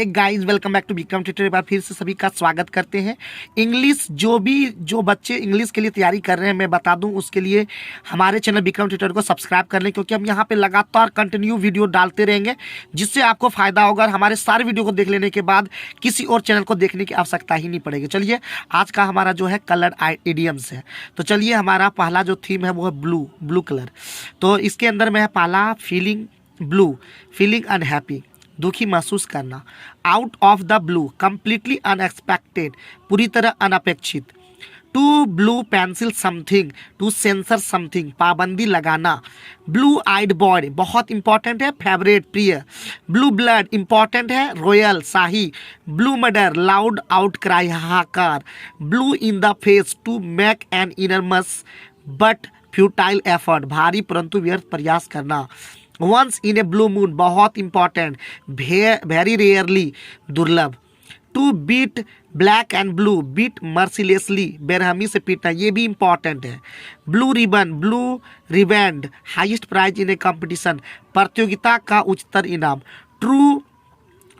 Guys, welcome back to become tutor. एक बार फिर से सभी का स्वागत करते हैं। इंग्लिश जो बच्चे इंग्लिश के लिए तैयारी कर रहे हैं, मैं बता दूं उसके लिए हमारे चैनल बिकम ट्यूटर को सब्सक्राइब कर लें, क्योंकि हम यहां पे लगातार कंटिन्यू वीडियो डालते रहेंगे जिससे आपको फायदा होगा। और हमारे सारे वीडियो को देख लेने के बाद किसी और चैनल को देखने की आवश्यकता ही नहीं पड़ेगी। चलिए, आज का हमारा जो है कलर इडियम्स है। तो चलिए, हमारा पहला जो थीम है वो है ब्लू कलर। तो इसके अंदर में है पहला फीलिंग ब्लू, फीलिंग अनहैप्पी, दुखी महसूस करना। Out of the blue, completely unexpected, पूरी तरह अनपेक्षित। To blue pencil something, to censor something, पाबंदी लगाना। ब्लू आइड बॉय, बहुत इंपॉर्टेंट है, फेवरेट, प्रिय। ब्लू ब्लड, इंपॉर्टेंट है, रॉयल, शाही। Blue murder, loud out cry, हाहाकार। Blue in the face, to make an enormous but futile effort, भारी परंतु व्यर्थ प्रयास करना। Once in a blue moon, बहुत इंपॉर्टेंट, वेरी रेयरली, दुर्लभ। To beat black and blue, beat mercilessly, बेरहमी से पीटना, ये भी इंपॉर्टेंट है। Blue ribbon, blue riband, highest prize in a competition, प्रतियोगिता का उच्चतर इनाम। ट्रू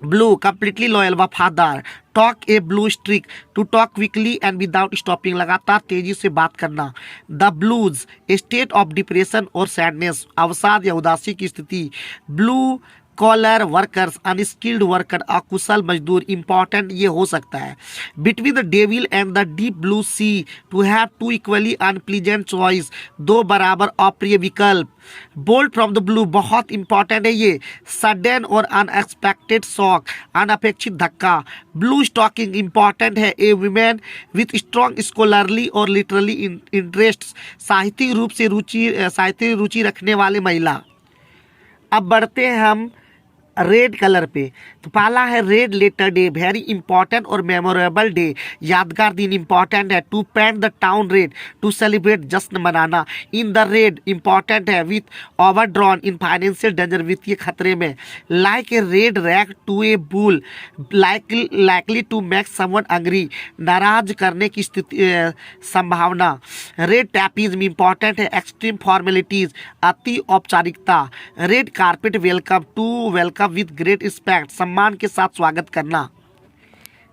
ब्लू, कंप्लीटली लॉयल, वफादार। Talk a blue streak, to talk quickly and without stopping, लगातार तेजी से बात करना। The blues, state of depression और सैडनेस, अवसाद या उदासी की स्थिति। Blue collar workers, unskilled worker, अकुशल मजदूर, इंपॉर्टेंट ये हो सकता है। Between the devil and the deep blue sea, to have two equally unpleasant choice, दो बराबर अप्रिय विकल्प। बोल्ड फ्रॉम द ब्लू, बहुत इंपॉर्टेंट है ये, सडन और अनएक्सपेक्टेड शॉक, अनअपेक्षित धक्का। ब्लू स्टॉकिंग, इंपॉर्टेंट है, ए वुमेन विथ स्ट्रॉन्ग स्कॉलरली और लिटरली इंटरेस्ट, साहित्यिक रुचि रखने वाले महिला। अब बढ़ते हैं हम रेड कलर पे। तो पहला है red letter day, very important और मेमोरेबल डे, यादगार दिन, इंपॉर्टेंट है। To paint the town red, to celebrate, जश्न मनाना। इन द रेड, इंपॉर्टेंट है, with overdrawn, in financial danger, वित्तीय खतरे में। Like a red rag to a bull, likely to make someone angry, नाराज करने की स्थिति, संभावना। रेड टैपिज्म, इंपॉर्टेंट है, एक्सट्रीम फॉर्मेलिटीज, अति औपचारिकता। Red carpet welcome, to welcome with great respect, सम्मान के साथ स्वागत करना।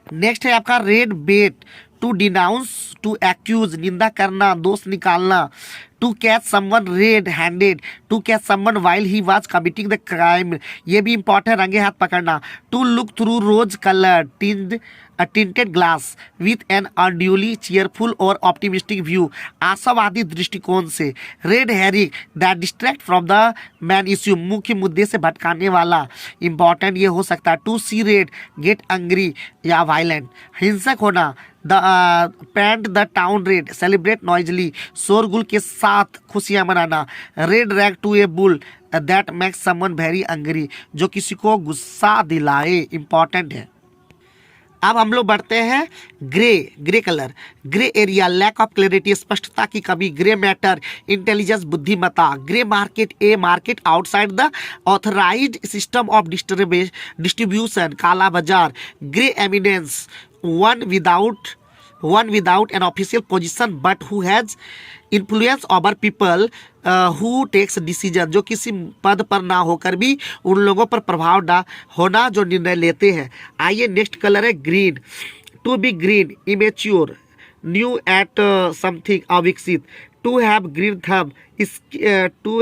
नेक्स्ट है आपका red bait, to denounce, to accuse, निंदा करना, दोष निकालना। To catch someone red handed, to catch someone while he was committing the crime, ये भी इंपॉर्टेंट, रंगे हाथ पकड़ना। To look through rose colour tinted glass with an unduly cheerful और ऑप्टिमिस्टिक व्यू, आशावादी दृष्टिकोण से। Red herring, that distract from the main issue, मुख्य मुद्दे से भटकाने वाला, इंपॉर्टेंट ये हो सकता है। To see red, get angry या वायलेंट, हिंसक होना। Paint the town red, celebrate noisily, शोरगुल के साथ खुशियां मनाना। Red rag to a bull, that makes someone very angry, जो किसी को गुस्सा दिलाए, इंपॉर्टेंट है। अब हम लोग बढ़ते हैं grey colour. Grey area, lack of clarity, स्पष्टता की कमी। ग्रे मैटर, इंटेलिजेंस, बुद्धिमत्ता। Grey market, a market outside the authorised system of distribution, काला बाजार। Grey eminence, one without an official position but who has influence over people, who takes decision, जो किसी पद पर ना होकर भी उन लोगों पर प्रभाव होना, जो निर्णय लेते हैं। आइए, नेक्स्ट कलर है green. To be green, immature, new at something, अविकसित। To have green thumb, to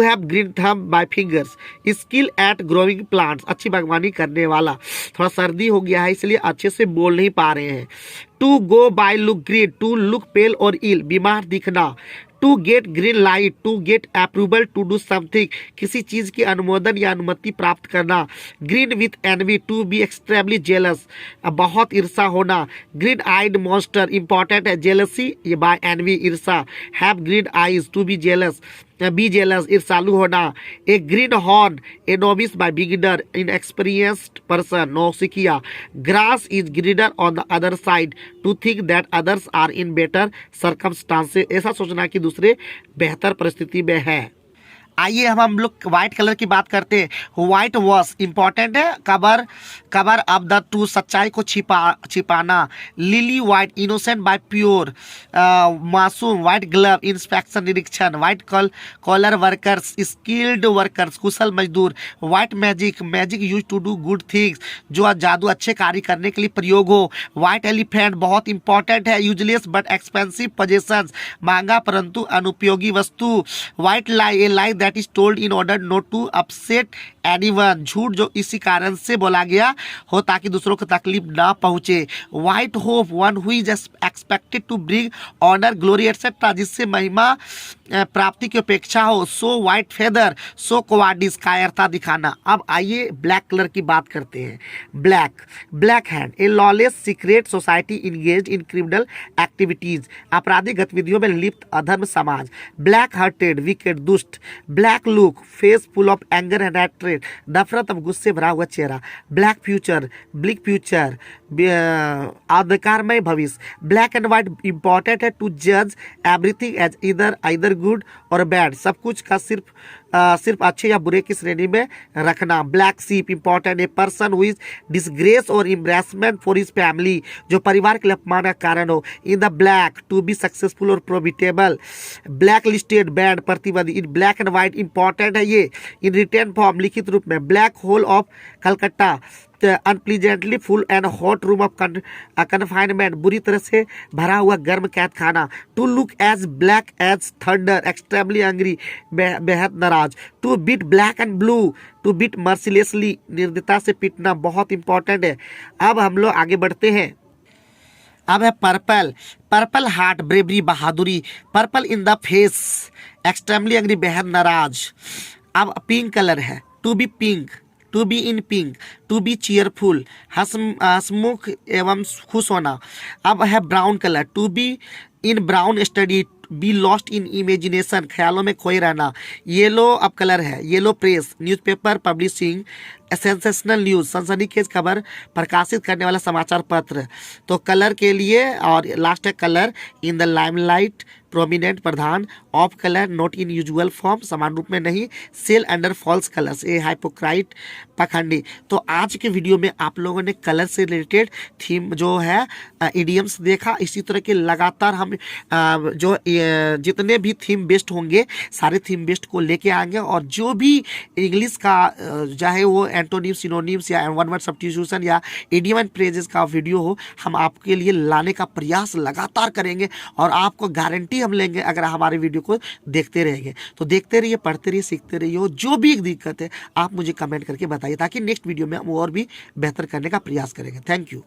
have green thumb by fingers, skill at growing plants, अच्छी बागवानी करने वाला। थोड़ा सर्दी हो गया है इसलिए अच्छे से बोल नहीं पा रहे हैं। To go by look green, to look pale और इल, बीमार दिखना। To get green light, to get approval to do something, किसी चीज की अनुमोदन या अनुमति प्राप्त करना। Green with envy, to be extremely jealous, बहुत ईर्षा होना। ग्रीन आइड मॉन्स्टर, इंपॉर्टेंट है, जेलसी ये बाय एनवी, ईर्षा। Have green eyes, to be jealous, ईर्षालु होना। A green horn, a novice by beginner, in experienced person, नौसिखिया। Grass is greener on the other side, to think that others are in better circumstances, ऐसा सोचना कि दूसरे बेहतर परिस्थिति में है। आइए हम लोग व्हाइट कलर की बात करते हैं। व्हाइट वॉश इंपॉर्टेंट है, cover cover of the true, सच्चाई को छिपाना। Lily white innocent by pure, मासूम। व्हाइट ग्लव इंस्पेक्शन निरीक्षण। White collar workers skilled workers, कुशल मजदूर। White magic magic use to do good things, जो जादू अच्छे कार्य करने के लिए प्रयोग हो। व्हाइट एलिफेंट बहुत इंपॉर्टेंट है, यूजलेस बट एक्सपेंसिव पोजेशंस, महंगा परंतु अनुपयोगी वस्तु। White lie a lie that is told in order not to upset anyone, झूठ जो इसी कारण से बोला गया हो ताकि दूसरों को तकलीफ ना पहुंचे। White hope one who is expected to bring honour glory etcetera, जिससे महिमा प्राप्ति की अपेक्षा हो। So white feather so cowardice, कायरता दिखाना। अब आइए ब्लैक कलर की बात करते हैं। Black hand A lawless secret society engaged in criminal activities, आपराधिक गतिविधियों में लिप्त अधर्म समाज। ब्लैक हार्टेड विकेट दुष्ट। Black look face full of anger and hatred, नफरत और गुस्से भरा हुआ चेहरा। ब्लैक फ्यूचर ब्लिक फ्यूचर, अंधकारमय भविष्य। ब्लैक एंड व्हाइट इंपॉर्टेंट है टू जज एवरीथिंग एज इधर गुड और बैड, सब कुछ का सिर्फ अच्छे या बुरे की श्रेणी में रखना। ब्लैक सीप important a person who is disgrace और एम्ब्रेसमेंट फॉर हिज फैमिली, जो परिवार के लिए अपमान का कारण हो। In the black to be successful और प्रॉफिटेबल। ब्लैक लिस्टेड बैंड प्रतिबंधी। In black and white important है ये इन रिटर्न फॉर्म लिखित रूप में। Black hole of Calcutta unpleasantly full and hot room of confinement, बुरी तरह से भरा हुआ गर्म कैद खाना। To look as black as thunder extremely angry, बेहद नाराज। To beat black and blue to beat mercilessly, निर्दयता से पीटना बहुत इंपॉर्टेंट है। अब हम लोग आगे बढ़ते हैं। अब है पर्पल हार्ट ब्रेवरी बहादुरी। Purple in the face extremely angry, बेहद नाराज। अब पिंक कलर है, to be pink, to be in pink, to be cheerful, हंसमुख एवं खुश होना। अब है brown colour, to be in brown study, be lost in imagination, ख्यालों में खोए रहना। येलो अब कलर है, yellow press newspaper publishing, sensational news सनसनीखेज खबर प्रकाशित करने वाला समाचार पत्र। तो कलर के लिए और लास्ट है colour in the limelight, prominent Pradhan. Of colour not in usual form, समान रूप में नहीं। सेल अंडर फॉल्स कलर्स, ए हाइपोक्राइट पखंडी। तो आज के वीडियो में आप लोगों ने कलर से रिलेटेड थीम जो है इडियम्स देखा। इसी तरह के लगातार हम जो जितने भी थीम बेस्ड होंगे सारे थीम बेस्ड को लेके आएंगे, और जो भी इंग्लिश का चाहे वो एंटोनिम सिनोनिम्स या वन वर्ड सब्स्टिट्यूशन या इडियम एंड फ्रेजेस का वीडियो हो, हम आपके लिए लाने का प्रयास लगातार करेंगे और आपको गारंटी हम लेंगे अगर हमारे वीडियो को देखते रहेंगे। तो देखते रहिए, पढ़ते रहिए, सीखते रहिए। हो जो भी दिक्कत है आप मुझे कमेंट करके बताइए ताकि नेक्स्ट वीडियो में हम और भी बेहतर करने का प्रयास करेंगे। Thank you.